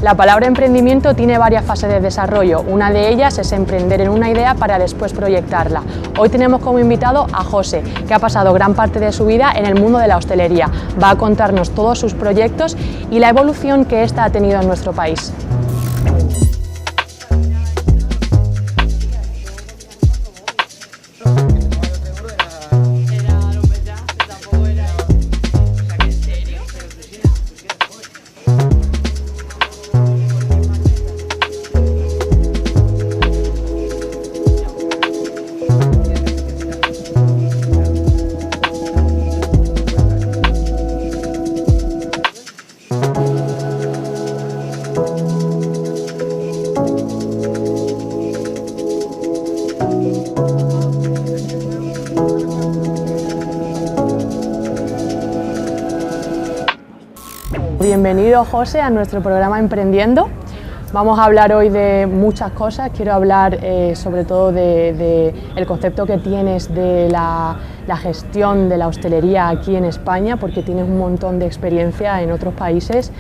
La palabra emprendimiento tiene varias fases de desarrollo. Una de ellas es emprender en una idea para después proyectarla. Hoy tenemos como invitado a José, que ha pasado gran parte de su vida en el mundo de la hostelería. Va a contarnos todos sus proyectos y la evolución que ésta ha tenido en nuestro país. Bienvenido, José, a nuestro programa Emprendiendo. Vamos a hablar hoy de muchas cosas. Quiero hablar sobre todo de el concepto que tienes de la gestión de la hostelería aquí en España, porque tienes un montón de experiencia en otros países.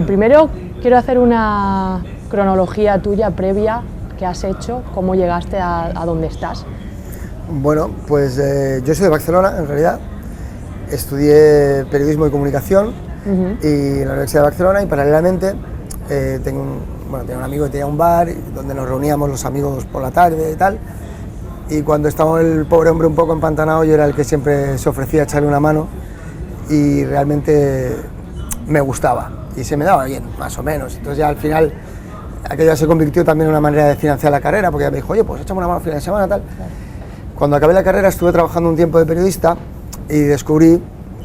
Primero quiero hacer una cronología tuya previa que has hecho, cómo llegaste a donde estás. Bueno, pues yo soy de Barcelona, en realidad. Estudié periodismo y comunicación y en la Universidad de Barcelona, y paralelamente tengo un amigo que tenía un bar donde nos reuníamos los amigos por la tarde y tal, y cuando estaba el pobre hombre un poco empantanado, yo era el que siempre se ofrecía a echarle una mano, y realmente me gustaba y se me daba bien, más o menos. Entonces ya al final aquello se convirtió también en una manera de financiar la carrera, porque ella me dijo, oye, pues échame una mano a fin de semana, tal. Cuando acabé la carrera estuve trabajando un tiempo de periodista y descubrí,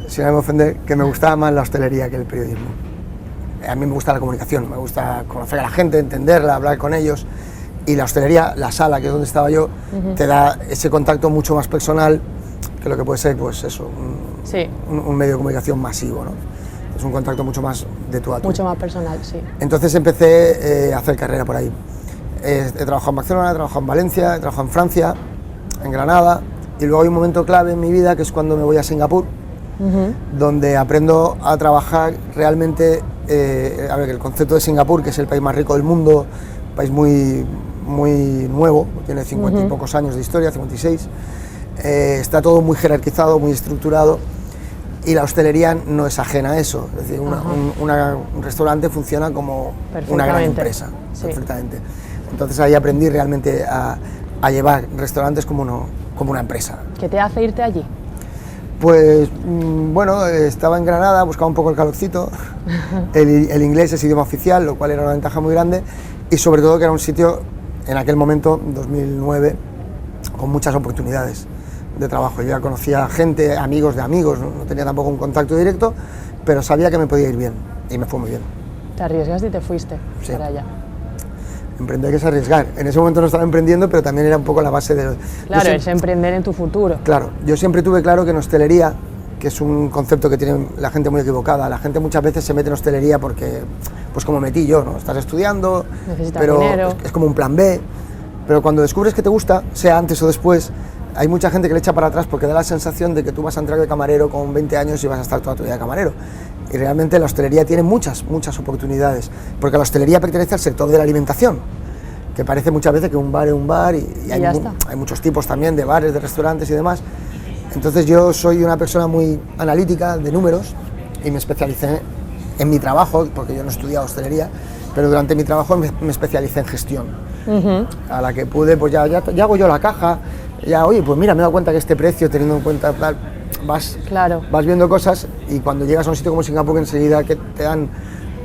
sin me ofender, que me gustaba más la hostelería que el periodismo. A mí me gusta la comunicación, me gusta conocer a la gente, entenderla, hablar con ellos, y la hostelería, la sala, que es donde estaba yo, te da ese contacto mucho más personal que lo que puede ser, pues eso, un medio de comunicación masivo, ¿no? Es un contacto mucho más de tú a tú. Mucho más personal, sí. Entonces empecé a hacer carrera por ahí. He trabajado en Barcelona, he trabajado en Valencia, he trabajado en Francia, en Granada, y luego hay un momento clave en mi vida que es cuando me voy a Singapur, donde aprendo a trabajar realmente. El concepto de Singapur, que es el país más rico del mundo, un país muy nuevo, tiene 50 y pocos años de historia, 56, está todo muy jerarquizado, muy estructurado, y la hostelería no es ajena a eso. Es decir, un restaurante funciona como una gran empresa, perfectamente. Entonces ahí aprendí realmente a llevar restaurantes como una empresa. ¿Qué te hace irte allí? Pues bueno, estaba en Granada, buscaba un poco el calorcito, el inglés es idioma oficial, lo cual era una ventaja muy grande, y sobre todo que era un sitio, en aquel momento, 2009, con muchas oportunidades de trabajo. Yo ya conocía gente, amigos de amigos, no tenía tampoco un contacto directo, pero sabía que me podía ir bien, y me fue muy bien. Te arriesgaste y te fuiste para allá. Emprender que es arriesgar. En ese momento no estaba emprendiendo, pero también era un poco la base de... Claro, es emprender en tu futuro. Claro, yo siempre tuve claro que en hostelería, que es un concepto que tiene la gente muy equivocada, la gente muchas veces se mete en hostelería porque, pues como metí yo, ¿no? Estás estudiando, pero dinero. Es como un plan B, pero cuando descubres que te gusta, sea antes o después, hay mucha gente que le echa para atrás porque da la sensación de que tú vas a entrar de camarero con 20 años y vas a estar toda tu vida de camarero. Y realmente la hostelería tiene muchas oportunidades, porque la hostelería pertenece al sector de la alimentación, que parece muchas veces que un bar es un bar, y hay muchos tipos también de bares, de restaurantes y demás. Entonces yo soy una persona muy analítica, de números, y me especialicé en mi trabajo, porque yo no he estudiado hostelería, pero durante mi trabajo me especialicé en gestión. A la que pude, pues ya hago yo la caja, oye, pues mira, me he dado cuenta que este precio, teniendo en cuenta tal, vas viendo cosas, y cuando llegas a un sitio como Singapur, enseguida que te dan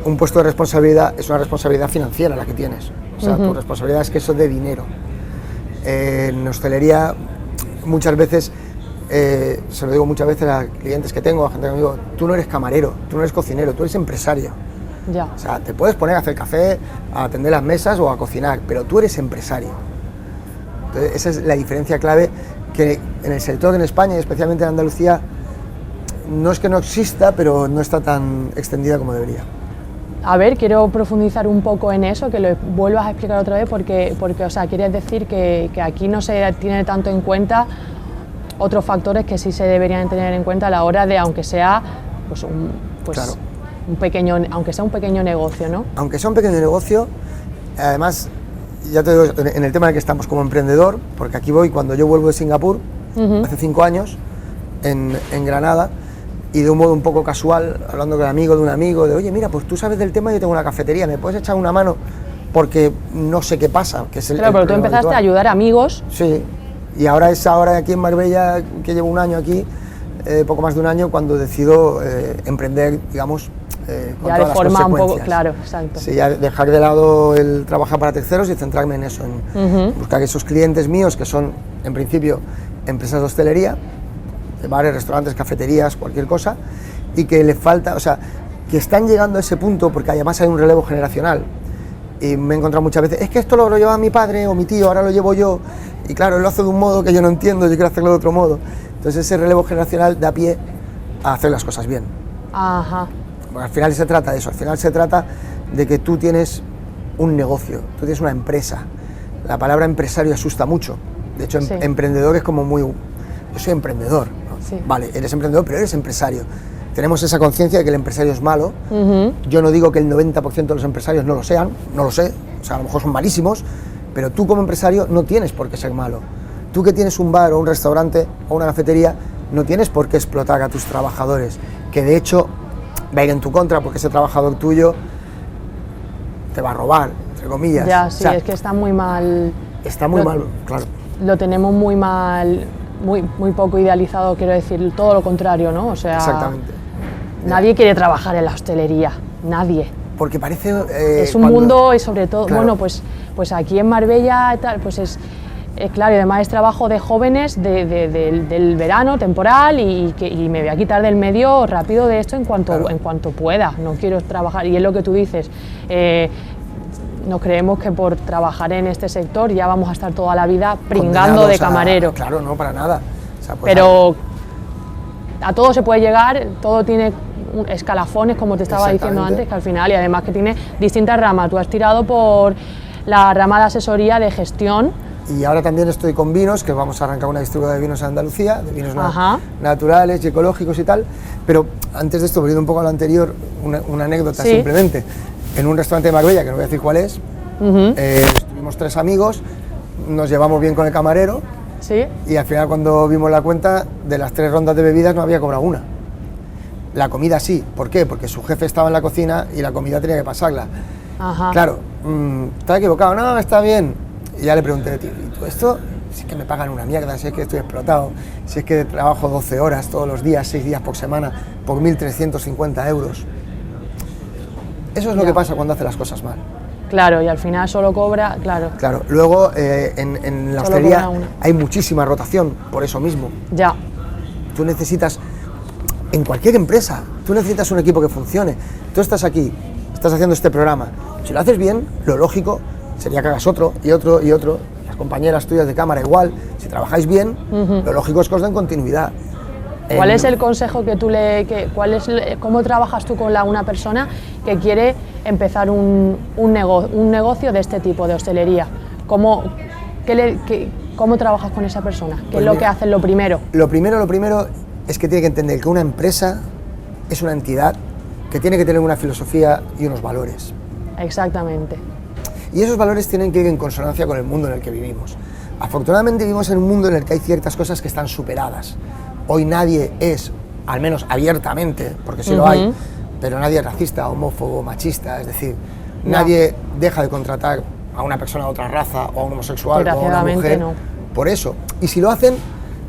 un puesto de responsabilidad, es una responsabilidad financiera la que tienes. O sea, tu responsabilidad es que eso de dinero. En hostelería, muchas veces, se lo digo muchas veces a clientes que tengo, a gente que me digo, tú no eres camarero, tú no eres cocinero, tú eres empresario. Ya. O sea, te puedes poner a hacer café, a atender las mesas o a cocinar, pero tú eres empresario. Entonces, esa es la diferencia clave, que en el sector en España y especialmente en Andalucía no es que no exista, pero no está tan extendida como debería. A ver, quiero profundizar un poco en eso, que lo vuelvas a explicar otra vez, porque o sea, quieres decir que aquí no se tiene tanto en cuenta otros factores que sí se deberían tener en cuenta a la hora de, aunque sea pues claro, aunque sea un pequeño negocio, ¿no? Aunque sea un pequeño negocio, además, ya te digo, en el tema en el que estamos como emprendedor, porque aquí voy, cuando yo vuelvo de Singapur, hace 5 años, en Granada, y de un modo un poco casual, hablando con un amigo, de oye, mira, pues tú sabes del tema, yo tengo una cafetería, ¿me puedes echar una mano? Porque no sé qué pasa. Que es claro, pero tú empezaste habitual a ayudar a amigos. Sí, y ahora aquí en Marbella, que llevo un año aquí, poco más de un año, cuando decido emprender, digamos, con ya todas de forma las un poco, consecuencias. claro, exacto. Sí, ya dejar de lado el trabajar para terceros y centrarme en eso, en buscar esos clientes míos que son, en principio, empresas de hostelería, de bares, restaurantes, cafeterías, cualquier cosa, y que le falta, o sea, que están llegando a ese punto porque además hay un relevo generacional. Y me he encontrado muchas veces, es que esto lo llevaba mi padre o mi tío, ahora lo llevo yo, y claro, él lo hace de un modo que yo no entiendo, yo quiero hacerlo de otro modo. Entonces ese relevo generacional da pie a hacer las cosas bien. Ajá. Porque al final se trata de eso, al final se trata de que tú tienes un negocio, tú tienes una empresa. La palabra empresario asusta mucho, de hecho sí. Emprendedor es como muy, yo soy emprendedor, ¿no? Sí. Vale, eres emprendedor pero eres empresario. Tenemos esa conciencia de que el empresario es malo. Yo no digo que el 90% de los empresarios no lo sean, no lo sé, o sea, a lo mejor son malísimos, pero tú como empresario no tienes por qué ser malo. Tú que tienes un bar o un restaurante o una cafetería, no tienes por qué explotar a tus trabajadores, que de hecho va a ir en tu contra porque ese trabajador tuyo te va a robar, entre comillas. Ya, sí, o sea, es que está muy mal. Está muy mal, claro. Lo tenemos muy mal, muy poco idealizado, quiero decir, todo lo contrario, ¿no? O sea, exactamente. Nadie quiere trabajar en la hostelería, nadie. Porque parece... es un mundo y sobre todo, claro. Bueno, pues aquí en Marbella tal, pues es claro, y además es trabajo de jóvenes del verano temporal y me voy a quitar del medio rápido de esto en cuanto pueda, no quiero trabajar, y es lo que tú dices, nos creemos que por trabajar en este sector ya vamos a estar toda la vida pringando de camarero. Claro, no, para nada. O sea, pues pero a todo se puede llegar, todo tiene escalafones, como te estaba diciendo antes, que al final, y además que tiene distintas ramas. Tú has tirado por la rama de asesoría de gestión. Y ahora también estoy con vinos, que vamos a arrancar una distribuidora de vinos en Andalucía, de vinos naturales y ecológicos y tal. Pero antes de esto, volviendo un poco a lo anterior, una anécdota simplemente. En un restaurante de Marbella, que no voy a decir cuál es, estuvimos 3 amigos, nos llevamos bien con el camarero. ¿Sí? Y al final, cuando vimos la cuenta, de las 3 rondas de bebidas no había cobrado una. La comida sí, ¿por qué? Porque su jefe estaba en la cocina y la comida tenía que pasarla. Claro, ¿estás equivocado? No, está bien. Y ya le pregunté, tío, ¿y tú esto? Si es que me pagan una mierda, si es que estoy explotado, si es que trabajo 12 horas todos los días, 6 días por semana, por 1.350 euros. Eso es lo que pasa cuando hace las cosas mal. Claro, y al final solo cobra, claro. Claro, luego en la hostelería hay muchísima rotación, por eso mismo. Ya. Tú necesitas, en cualquier empresa, tú necesitas un equipo que funcione. Tú estás aquí, estás haciendo este programa. Si lo haces bien, lo lógico sería que hagas otro y otro y otro. Las compañeras tuyas de cámara igual. Si trabajáis bien, lo lógico es que os den continuidad. ¿Cuál es el consejo que tú cómo trabajas tú con una persona que quiere empezar un negocio de este tipo, de hostelería? ¿Cómo trabajas con esa persona? ¿Qué es lo que haces lo primero? Lo primero es que tiene que entender que una empresa es una entidad que tiene que tener una filosofía y unos valores. Exactamente. Y esos valores tienen que ir en consonancia con el mundo en el que vivimos. Afortunadamente vivimos en un mundo en el que hay ciertas cosas que están superadas. Hoy nadie es, al menos abiertamente, porque sí lo hay, pero nadie es racista, homófobo, machista, es decir, nadie deja de contratar a una persona de otra raza o a un homosexual o a una mujer por eso. Y si lo hacen,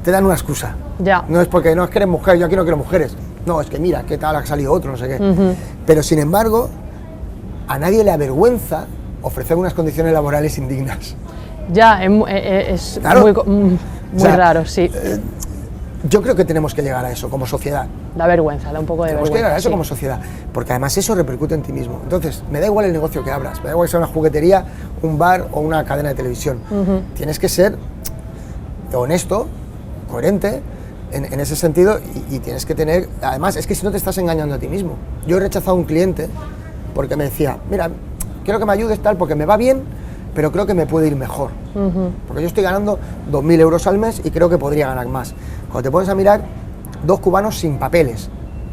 te dan una excusa. Ya. No es porque no es que eres mujer, yo aquí no quiero mujeres. No, es que mira, qué tal ha salido otro, no sé qué. Pero sin embargo, a nadie le avergüenza ofrecer unas condiciones laborales indignas. Ya, es claro. muy raro, sí. Yo creo que tenemos que llegar a eso como sociedad. Da vergüenza, da un poco de vergüenza. Tenemos que llegar a eso como sociedad, porque además eso repercute en ti mismo. Entonces, me da igual el negocio que abras, me da igual que sea una juguetería, un bar o una cadena de televisión. Tienes que ser honesto, coherente en ese sentido y tienes que tener... Además, es que si no te estás engañando a ti mismo. Yo he rechazado a un cliente porque me decía, mira, quiero que me ayudes tal porque me va bien, pero creo que me puede ir mejor. Porque yo estoy ganando 2.000 euros al mes y creo que podría ganar más. Cuando te pones a mirar, 2 cubanos sin papeles,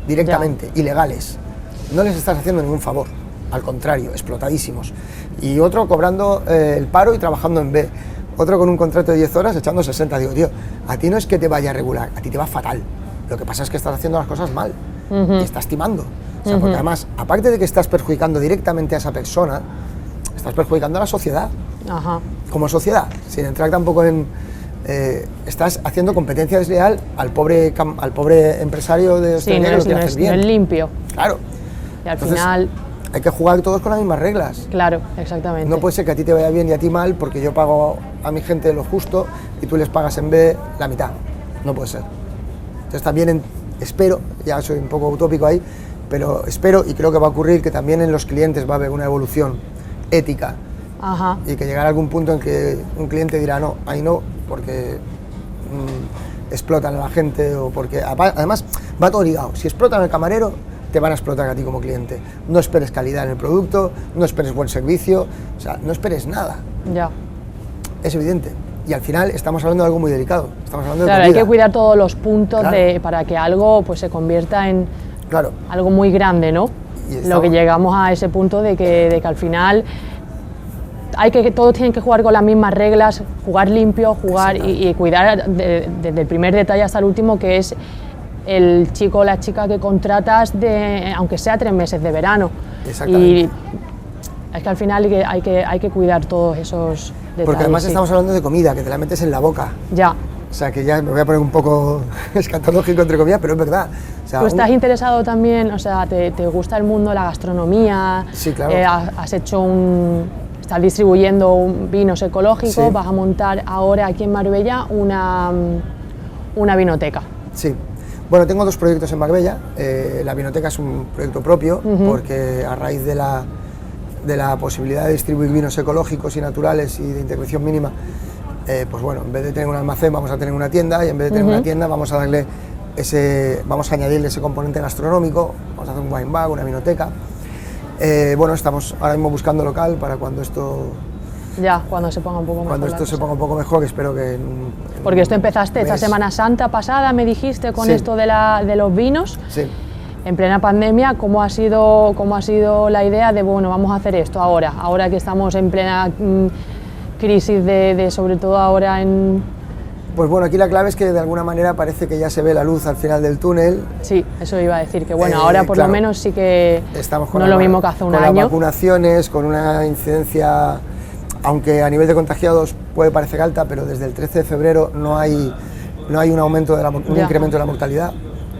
directamente, ilegales. no les estás haciendo ningún favor, al contrario, explotadísimos. Y otro cobrando el paro y trabajando en B, otro con un contrato de 10 horas echando 60, digo, tío, a ti no es que te vaya regular, a ti te va fatal, lo que pasa es que estás haciendo las cosas mal, y estás timando, o sea, porque además, aparte de que estás perjudicando directamente a esa persona, estás perjudicando a la sociedad, como sociedad, sin entrar tampoco en... estás haciendo competencia desleal al pobre empresario de hostelería, que lo hace bien. No es limpio. Claro. Y al final... Hay que jugar todos con las mismas reglas. Claro, exactamente. No puede ser que a ti te vaya bien y a ti mal porque yo pago a mi gente lo justo y tú les pagas en B la mitad. No puede ser. Entonces también espero, ya soy un poco utópico ahí, pero espero y creo que va a ocurrir que también en los clientes va a haber una evolución ética. Y que llegará algún punto en que un cliente dirá no, ahí no, porque explotan a la gente o porque... Además va todo ligado. Si explotan al camarero, te van a explotar a ti como cliente. No esperes calidad en el producto, no esperes buen servicio, o sea, no esperes nada. Ya. Es evidente. Y al final estamos hablando de algo muy delicado. Estamos hablando de comida. Hay que cuidar todos los puntos para que algo pues se convierta en algo muy grande, ¿no? Lo que llegamos a ese punto de que al final todos tienen que jugar con las mismas reglas, jugar limpio, jugar y cuidar desde el primer detalle hasta el último, que es el chico o la chica que contratas, aunque sea 3 meses de verano. Y es que al final hay que cuidar todos esos detalles. Porque además estamos hablando de comida, que te la metes en la boca. Ya. O sea, que ya me voy a poner un poco escatológico entre comillas, pero es verdad. O sea, ¿tú estás interesado también, o sea, te gusta el mundo de la gastronomía? Sí, claro. Estás distribuyendo vinos ecológicos, vas a montar ahora aquí en Marbella una vinoteca. Sí. Bueno, tengo 2 proyectos en Marbella. La vinoteca es un proyecto propio, porque a raíz de la posibilidad de distribuir vinos ecológicos y naturales y de intervención mínima, pues bueno, en vez de tener un almacén vamos a tener una tienda, y en vez de tener una tienda vamos a añadirle ese componente gastronómico, vamos a hacer un wine bar, una vinoteca. Bueno, estamos ahora mismo buscando local para cuando esto... cuando se ponga un poco mejor. Cuando esto se ponga un poco mejor, que espero que... Porque esto empezaste esta Semana Santa pasada, me dijiste, con esto de los vinos. Sí. En plena pandemia, ¿cómo ha sido la idea de, bueno, vamos a hacer esto ahora que estamos en plena crisis sobre todo ahora en... Pues bueno, aquí la clave es que de alguna manera parece que ya se ve la luz al final del túnel. Sí, eso iba a decir, que bueno, ahora por lo menos sí que estamos no es lo mismo que hace un año. Con las vacunaciones, con una incidencia, aunque a nivel de contagiados puede parecer alta, pero desde el 13 de febrero no hay un aumento, un incremento de la mortalidad.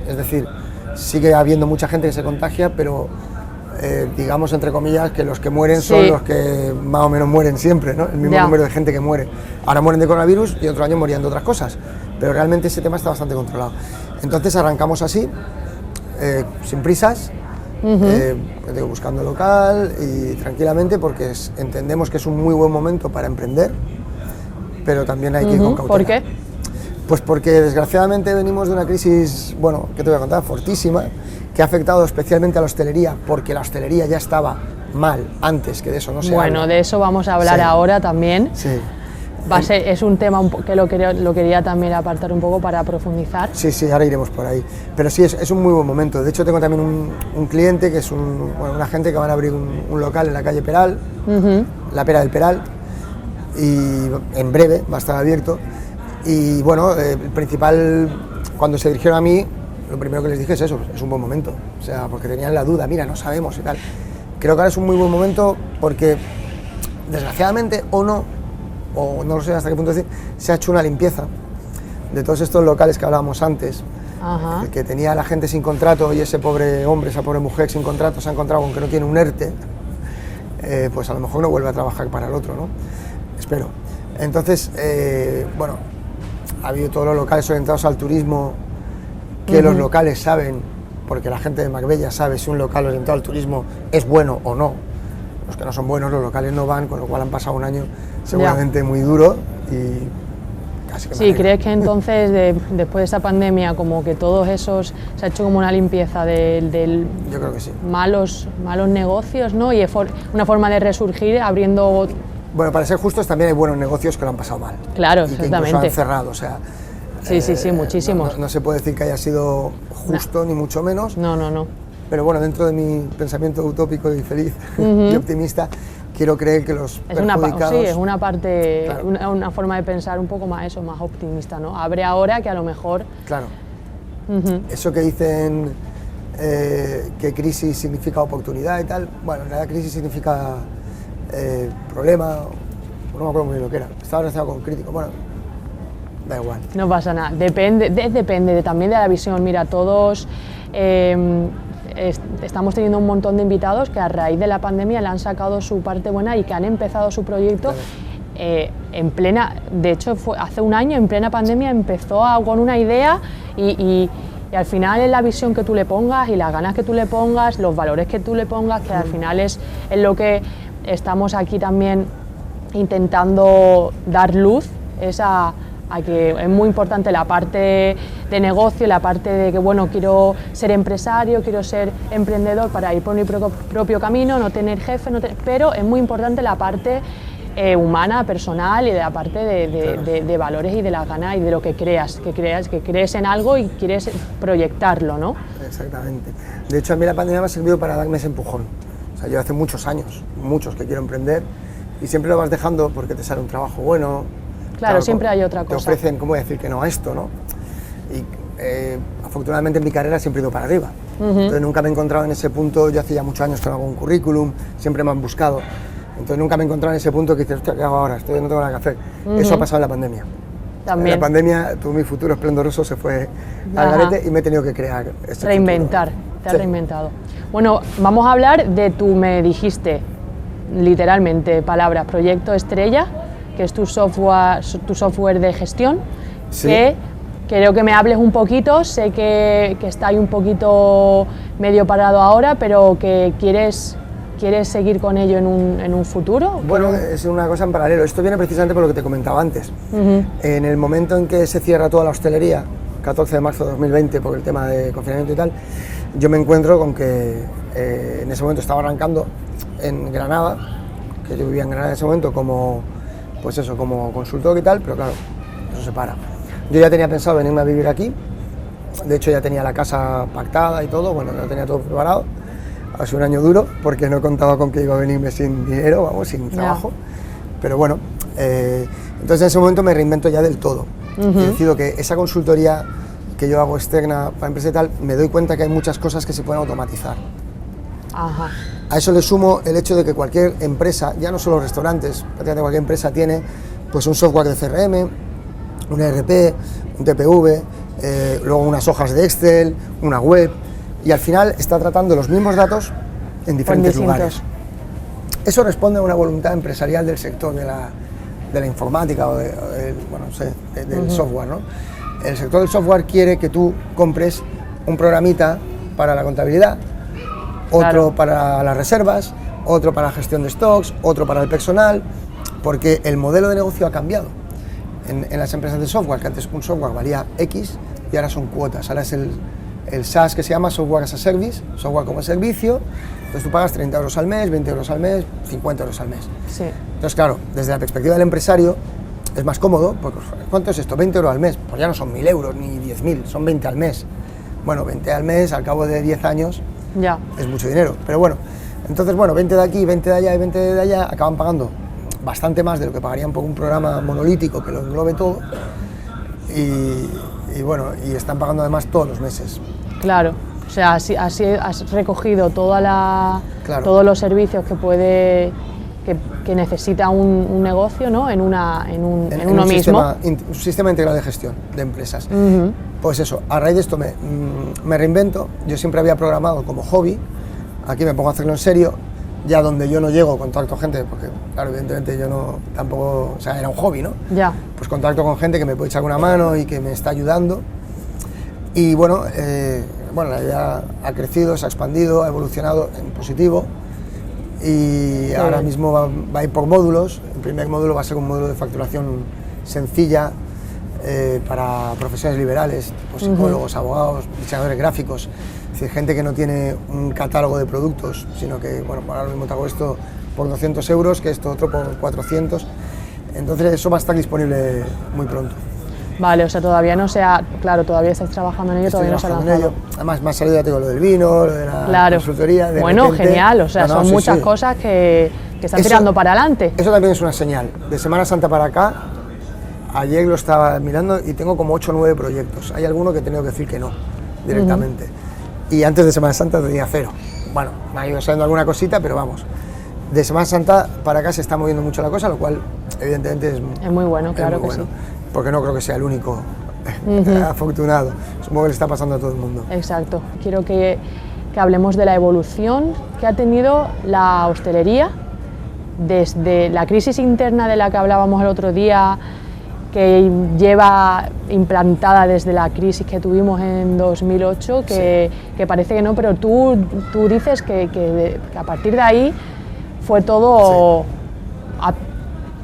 Es decir, sigue habiendo mucha gente que se contagia, pero digamos, entre comillas, que los que mueren son los que más o menos mueren siempre, ¿no? El mismo número de gente que muere. Ahora mueren de coronavirus y otro año morían de otras cosas, pero realmente ese tema está bastante controlado. Entonces arrancamos así, sin prisas, buscando local y tranquilamente, porque entendemos que es un muy buen momento para emprender, pero también hay que ir con cautela. ¿Por qué? Pues porque desgraciadamente venimos de una crisis, bueno, ¿qué te voy a contar? Fortísima, que ha afectado especialmente a la hostelería, porque la hostelería ya estaba mal antes, que de eso no se habla. Bueno, de eso vamos a hablar ahora también. Sí. Es un tema que lo quería también apartar un poco para profundizar. Sí, ahora iremos por ahí. Pero sí, es un muy buen momento. De hecho, tengo también un cliente que es un agente que van a abrir un local en la calle Peral, la Pera del Peral, y en breve va a estar abierto. Y bueno, el principal, cuando se dirigieron a mí, lo primero que les dije es eso, es un buen momento. O sea, porque tenían la duda, mira, no sabemos y tal. Creo que ahora es un muy buen momento porque, desgraciadamente, o no lo sé hasta qué punto decir, se ha hecho una limpieza de todos estos locales que hablábamos antes, el que tenía a la gente sin contrato y ese pobre hombre, esa pobre mujer sin contrato se ha encontrado con que no tiene un ERTE, pues a lo mejor no vuelve a trabajar para el otro, ¿no? Espero. Entonces, bueno, ha habido todos los locales orientados al turismo, que los locales saben, porque la gente de Marbella sabe si un local orientado al turismo es bueno o no. Los que no son buenos, los locales no van, con lo cual han pasado un año seguramente muy duro y casi que... Sí, ¿crees que entonces, después de esta pandemia, como que todos esos, se ha hecho como una limpieza del Yo creo que sí. malos negocios, ¿no? Y una forma de resurgir abriendo... Bueno, para ser justos, también hay buenos negocios que lo han pasado mal. Claro, y exactamente. que incluso han cerrado, o sea... Sí, muchísimos. No se puede decir que haya sido justo, ni mucho menos. No. pero bueno, dentro de mi pensamiento utópico y feliz y optimista, quiero creer que los perjudicados... Sí, es una parte, claro. una forma de pensar un poco más eso, más optimista, ¿no? Abre ahora que a lo mejor... Claro. Eso que dicen que crisis significa oportunidad y tal, bueno, en realidad crisis significa problema, no me acuerdo muy bien lo que era, estaba relacionado con crítico, bueno, da igual. No pasa nada, depende también de la visión. Mira, todos estamos teniendo un montón de invitados que a raíz de la pandemia le han sacado su parte buena y que han empezado su proyecto en plena, de hecho hace un año, en plena pandemia, empezó con una idea y al final es la visión que tú le pongas y las ganas que tú le pongas, los valores que tú le pongas, que al final es lo que estamos aquí también intentando dar luz, a que es muy importante la parte de negocio, la parte de que, bueno, quiero ser empresario, quiero ser emprendedor para ir por mi propio camino, no tener jefe, pero es muy importante la parte humana, personal y de la parte de valores y de las ganas y de lo que creas, que crees en algo y quieres proyectarlo, ¿no? Exactamente. De hecho, a mí la pandemia me ha servido para darme ese empujón. O sea, yo hace muchos años, que quiero emprender y siempre lo vas dejando porque te sale un trabajo bueno. Claro, siempre hay otra cosa. Te ofrecen, ¿cómo voy a decir que no a esto, no? Y afortunadamente en mi carrera siempre he ido para arriba. Entonces nunca me he encontrado en ese punto, yo hace ya muchos años que no hago un currículum, siempre me han buscado. Entonces nunca me he encontrado en ese punto que dices, hostia, ¿qué hago ahora? No tengo nada que hacer. Eso ha pasado en la pandemia. También. En la pandemia todo mi futuro esplendoroso se fue al garete y me he tenido que crear este reinventar, futuro. Te has reinventado. Bueno, vamos a hablar de me dijiste, literalmente, palabras, proyecto estrella, que es tu software de gestión, que quiero que me hables un poquito, sé que está ahí un poquito medio parado ahora, pero que quieres seguir con ello en un futuro. Bueno, es una cosa en paralelo, esto viene precisamente por lo que te comentaba antes. En el momento en que se cierra toda la hostelería, 14 de marzo de 2020, por el tema de confinamiento y tal, yo me encuentro con que en ese momento estaba arrancando en Granada, que yo vivía en Granada en ese momento como consultor y tal, pero claro, eso se para. Yo ya tenía pensado venirme a vivir aquí, de hecho ya tenía la casa pactada y todo, bueno, ya tenía todo preparado. Ha sido un año duro porque no contaba con que iba a venirme sin dinero, vamos, sin trabajo, pero bueno, entonces en ese momento me reinvento ya del todo. Y decido que esa consultoría que yo hago externa para empresas y tal, me doy cuenta que hay muchas cosas que se pueden automatizar. Ajá. A eso le sumo el hecho de que cualquier empresa, ya no solo restaurantes, prácticamente cualquier empresa tiene pues un software de CRM, un ERP, un TPV, luego unas hojas de Excel, una web, y al final está tratando los mismos datos en diferentes lugares. Eso responde a una voluntad empresarial del sector de la informática o del software, ¿no? El sector del software quiere que tú compres un programita para la contabilidad, otro para las reservas, otro para la gestión de stocks, otro para el personal, porque el modelo de negocio ha cambiado. En las empresas de software, que antes un software valía X y ahora son cuotas, ahora es el SaaS, que se llama Software as a Service, software como servicio, entonces tú pagas 30 euros al mes, 20 euros al mes, 50 euros al mes. Sí. Entonces claro, desde la perspectiva del empresario es más cómodo, porque ¿cuánto es esto? 20 euros al mes, pues ya no son 1.000 euros ni 10.000, son 20 al mes. Bueno, 20 al mes al cabo de 10 años ya es mucho dinero, pero bueno, entonces bueno, 20 de aquí, 20 de allá y 20 de allá acaban pagando bastante más de lo que pagarían por un programa monolítico que lo englobe todo y bueno, y están pagando además todos los meses. Claro, o sea, así has recogido todos los servicios que necesita un negocio, ¿no? en uno mismo. Un sistema integral de gestión de empresas. Pues eso, a raíz de esto me reinvento. Yo siempre había programado como hobby, aquí me pongo a hacerlo en serio, ya donde yo no llego, contacto gente, porque claro, evidentemente yo no tampoco, o sea, era un hobby, ¿no? Ya. Pues contacto con gente que me puede echar una mano y que me está ayudando. Y bueno, la idea ha crecido, se ha expandido, ha evolucionado en positivo y ahora mismo va a ir por módulos. El primer módulo va a ser un módulo de facturación sencilla para profesiones liberales, tipo psicólogos, abogados, diseñadores gráficos, es decir, gente que no tiene un catálogo de productos, sino que, bueno, ahora mismo te hago esto por 200 euros, que esto otro por 400, entonces eso va a estar disponible muy pronto. Vale, o sea, todavía no se ha... Claro, todavía estáis trabajando en ello, todavía no se ha lanzado. Además, me ha salido, ya tengo lo del vino, lo de la consultoría... Bueno, repente, genial, o sea, son muchas cosas que están tirando para adelante. Eso también es una señal. De Semana Santa para acá, ayer lo estaba mirando y tengo como 8 o 9 proyectos. Hay alguno que he tenido que decir que no, directamente. Y antes de Semana Santa tenía 0. Bueno, me ha ido saliendo alguna cosita, pero vamos. De Semana Santa para acá se está moviendo mucho la cosa, lo cual evidentemente es muy bueno, claro que sí. Porque no creo que sea el único afortunado, supongo que le está pasando a todo el mundo. Exacto, quiero que hablemos de la evolución que ha tenido la hostelería desde la crisis interna de la que hablábamos el otro día, que lleva implantada desde la crisis que tuvimos en 2008, que parece que no, pero tú dices que a partir de ahí fue todo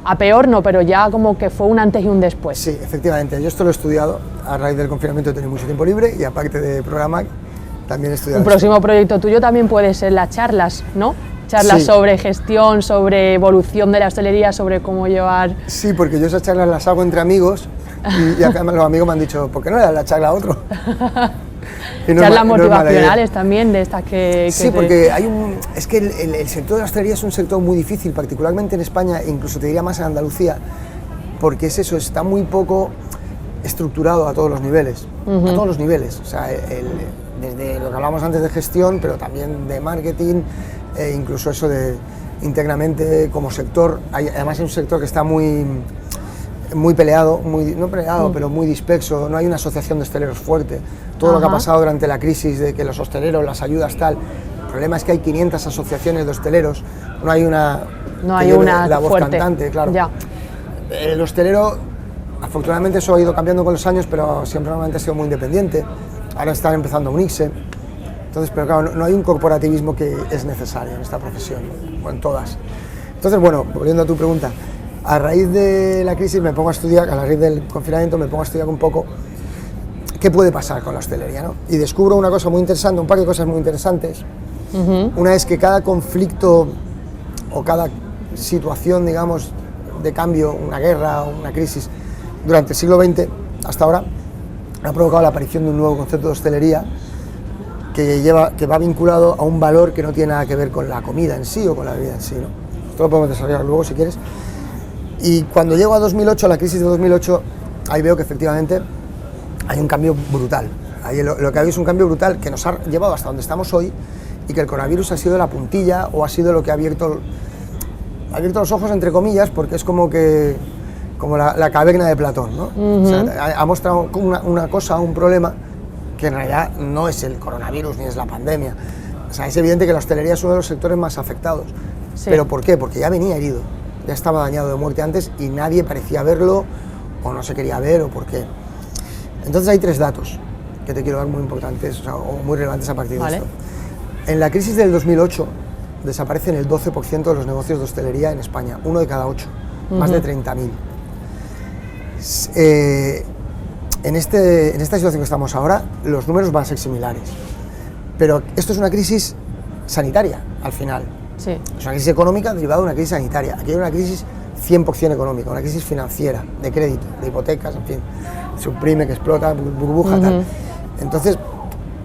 a peor, no, pero ya como que fue un antes y un después. Sí, efectivamente, yo esto lo he estudiado, a raíz del confinamiento he tenido mucho tiempo libre y aparte de programa también he estudiado. Un próximo proyecto tuyo también puede ser las charlas, ¿no? Charlas sobre gestión, sobre evolución de la hostelería, sobre cómo llevar... Sí, porque yo esas charlas las hago entre amigos y además los amigos me han dicho, ¿por qué no le das la charla a otro? Charlas motivacionales también, de estas que sí, porque es que el sector de la hostelería es un sector muy difícil, particularmente en España, e incluso te diría más en Andalucía, porque es eso, está muy poco estructurado a todos los niveles, a todos los niveles, o sea, desde lo que hablábamos antes de gestión, pero también de marketing, incluso eso de íntegramente como sector. Además es un sector que está muy peleado, no peleado, pero muy disperso, no hay una asociación de hosteleros fuerte. Todo lo que ha pasado durante la crisis de que los hosteleros, las ayudas tal, el problema es que hay 500 asociaciones de hosteleros, no hay una la voz fuerte. Cantante, claro. Ya. El hostelero, afortunadamente eso ha ido cambiando con los años, pero siempre normalmente ha sido muy independiente, ahora están empezando a unirse. Entonces, pero claro, no hay un corporativismo que es necesario en esta profesión, o en todas. Entonces, bueno, volviendo a tu pregunta, a raíz de la crisis me pongo a estudiar, a raíz del confinamiento me pongo a estudiar un poco qué puede pasar con la hostelería, ¿no? Y descubro una cosa muy interesante, un par de cosas muy interesantes. Una es que cada conflicto o cada situación, digamos, de cambio, una guerra o una crisis, durante el siglo XX hasta ahora, ha provocado la aparición de un nuevo concepto de hostelería que va vinculado a un valor que no tiene nada que ver con la comida en sí o con la bebida en sí, ¿no? Esto lo podemos desarrollar luego si quieres. Y cuando llego a 2008, a la crisis de 2008, ahí veo que efectivamente hay un cambio brutal. Ahí lo que hay es un cambio brutal que nos ha llevado hasta donde estamos hoy y que el coronavirus ha sido la puntilla o ha sido lo que ha abierto los ojos, entre comillas, porque es como la caverna de Platón, ¿no? O sea, ha mostrado una cosa, un problema que en realidad no es el coronavirus ni es la pandemia. O sea, es evidente que la hostelería es uno de los sectores más afectados. Sí. ¿Pero por qué? Porque ya venía herido, ya estaba dañado de muerte antes y nadie parecía verlo o no se quería ver o por qué. Entonces hay 3 datos que te quiero dar muy importantes, o muy relevantes a partir de esto. En la crisis del 2008 desaparecen el 12% de los negocios de hostelería en España, 1 de cada 8, más de 30.000. En esta situación que estamos ahora, los números van a ser similares, pero esto es una crisis sanitaria, al final. Sí. Es una crisis económica derivada de una crisis sanitaria. Aquí hay una crisis 100% económica, una crisis financiera, de crédito, de hipotecas, en fin, subprime, que explota, burbuja, tal. Entonces,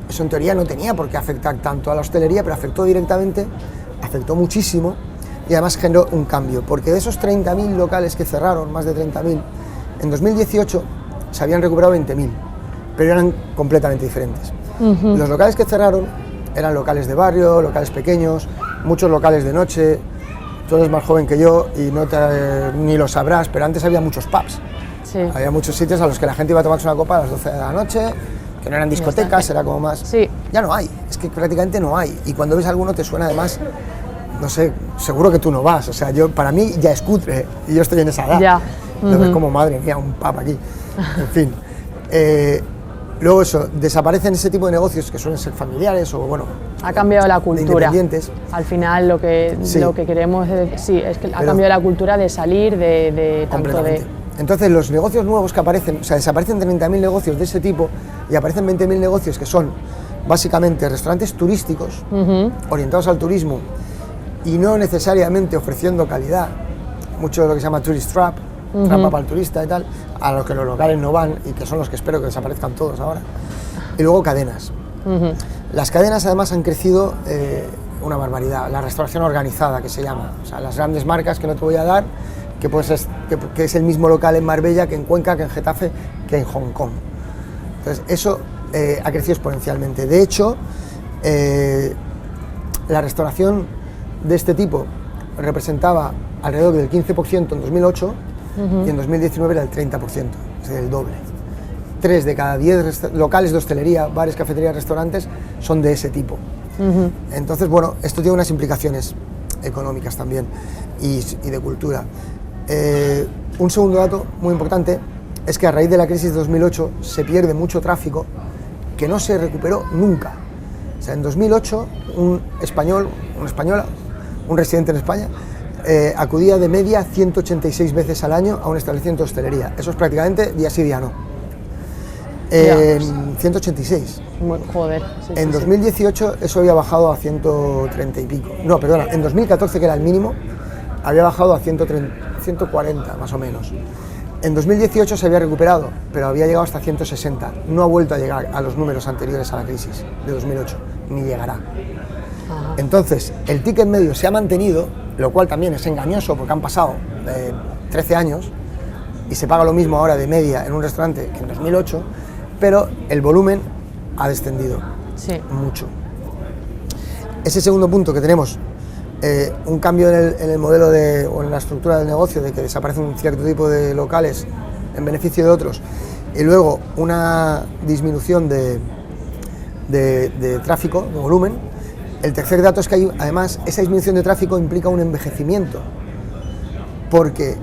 eso en teoría no tenía por qué afectar tanto a la hostelería, pero afectó directamente, afectó muchísimo y además generó un cambio, porque de esos 30.000 locales que cerraron, más de 30.000, en 2018 se habían recuperado 20.000, pero eran completamente diferentes. Los locales que cerraron eran locales de barrio, locales pequeños, muchos locales de noche. Tú eres más joven que yo y ni lo sabrás, pero antes había muchos pubs. Sí. Había muchos sitios a los que la gente iba a tomarse una copa a las 12 de la noche, que no eran discotecas, era como más... Sí. Ya no hay, es que prácticamente no hay. Y cuando ves alguno te suena además, no sé, seguro que tú no vas. O sea, para mí ya es cutre y yo estoy en esa edad. Ya. Lo ves como, madre mía, un pub aquí. En fin. Luego eso, desaparecen ese tipo de negocios que suelen ser familiares o bueno... Ha cambiado la cultura. Independientes. Al final lo que queremos es que ha cambiado la cultura de salir de tanto de... Entonces los negocios nuevos que aparecen, o sea, desaparecen 30.000 negocios de ese tipo y aparecen 20.000 negocios que son básicamente restaurantes turísticos, orientados al turismo y no necesariamente ofreciendo calidad, mucho de lo que se llama tourist trap, trampa para el turista y tal, a los que los locales no van y que son los que espero que desaparezcan todos ahora. Y luego cadenas. Las cadenas además han crecido una barbaridad, la restauración organizada que se llama, o sea, las grandes marcas que no te voy a dar, que es el mismo local en Marbella, que en Cuenca, que en Getafe, que en Hong Kong. Entonces eso ha crecido exponencialmente. De hecho, la restauración de este tipo representaba alrededor del 15% en 2008 y en 2019 era el 30%, es decir, el doble. 3 de cada 10 locales de hostelería, bares, cafeterías, restaurantes son de ese tipo. Entonces, bueno, esto tiene unas implicaciones económicas también y de cultura. Un segundo dato muy importante es que a raíz de la crisis de 2008 se pierde mucho tráfico que no se recuperó nunca. O sea, en 2008 un residente en España acudía de media 186 veces al año a un establecimiento de hostelería. Eso es prácticamente día sí, día no. 186. Joder. Sí, en 2018 eso había bajado a 130 y pico. No, perdona, en 2014, que era el mínimo, había bajado a 140 más o menos. En 2018 se había recuperado, pero había llegado hasta 160. No ha vuelto a llegar a los números anteriores a la crisis de 2008, ni llegará. Entonces, el ticket medio se ha mantenido, lo cual también es engañoso porque han pasado 13 años y se paga lo mismo ahora de media en un restaurante que en 2008, pero el volumen ha descendido mucho. Ese segundo punto que tenemos, un cambio en el modelo o en la estructura del negocio, de que desaparece un cierto tipo de locales en beneficio de otros, y luego una disminución de tráfico, de volumen. El tercer dato es que además esa disminución de tráfico implica un envejecimiento, porque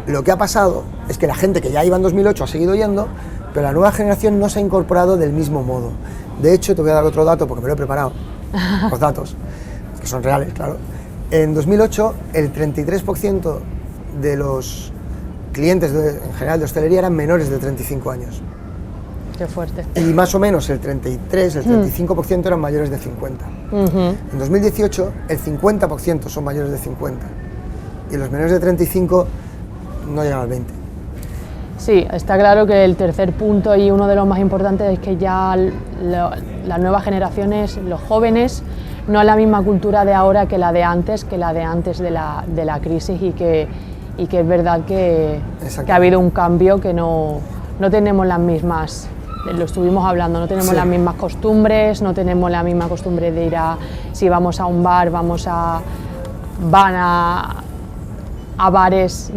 lo que ha pasado es que la gente que ya iba en 2008 ha seguido yendo, pero la nueva generación no se ha incorporado del mismo modo. De hecho, te voy a dar otro dato porque me lo he preparado, los datos, que son reales, claro. En 2008, el 33% de los clientes en general de hostelería eran menores de 35 años. Qué fuerte. Y más o menos el 35% eran mayores de 50. En 2018, el 50% son mayores de 50. Y los menores de 35 no llegan al 20. Sí, está claro que el tercer punto y uno de los más importantes es que ya las nuevas generaciones, los jóvenes, no es la misma cultura de ahora que la de antes de la crisis, y que es verdad que ha habido un cambio, que no tenemos las mismas, lo estuvimos hablando, no tenemos las mismas costumbres, no tenemos la misma costumbre de ir si vamos a un bar, van a bares,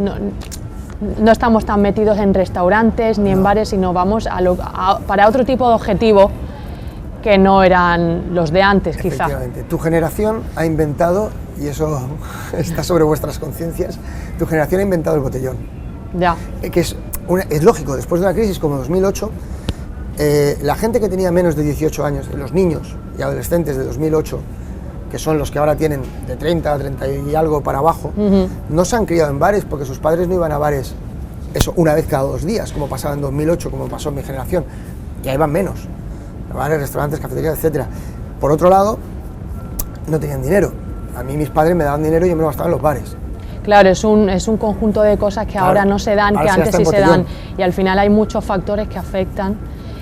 no estamos tan metidos en restaurantes ni en bares, sino vamos para otro tipo de objetivo que no eran los de antes, quizá. Efectivamente. Tu generación ha inventado, y eso está sobre vuestras conciencias, tu generación ha inventado el botellón. Ya. Que es lógico, después de una crisis como 2008, la gente que tenía menos de 18 años, los niños y adolescentes de 2008, que son los que ahora tienen de 30 a 30 y algo para abajo, no se han criado en bares porque sus padres no iban a bares una vez cada 2 días, como pasaba en 2008, como pasó en mi generación, y ahí van menos, bares, restaurantes, cafeterías, etc. Por otro lado, no tenían dinero. A mí mis padres me daban dinero y yo me lo gastaba en los bares. Claro, es un conjunto de cosas que ahora no se dan, que antes sí se dan, y al final hay muchos factores que afectan.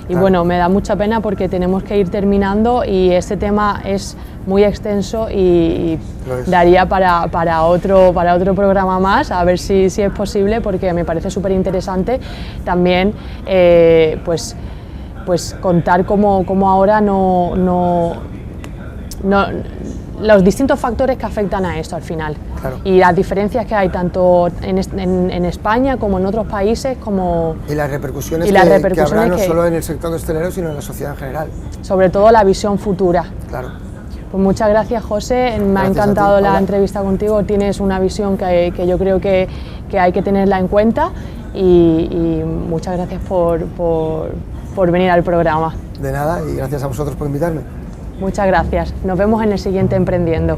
Y bueno, me da mucha pena porque tenemos que ir terminando y este tema es muy extenso y daría para otro programa más, a ver si es posible, porque me parece súper interesante también pues contar cómo ahora los distintos factores que afectan a esto al final, y las diferencias que hay tanto en España como en otros países, y las repercusiones que habrá no solo en el sector hostelero, sino en la sociedad en general. Sobre todo la visión futura. Claro. Pues muchas gracias, José, me ha encantado la entrevista contigo, tienes una visión que yo creo que hay que tenerla en cuenta, y muchas gracias por venir al programa. De nada, y gracias a vosotros por invitarme. Muchas gracias. Nos vemos en el siguiente Emprendiendo.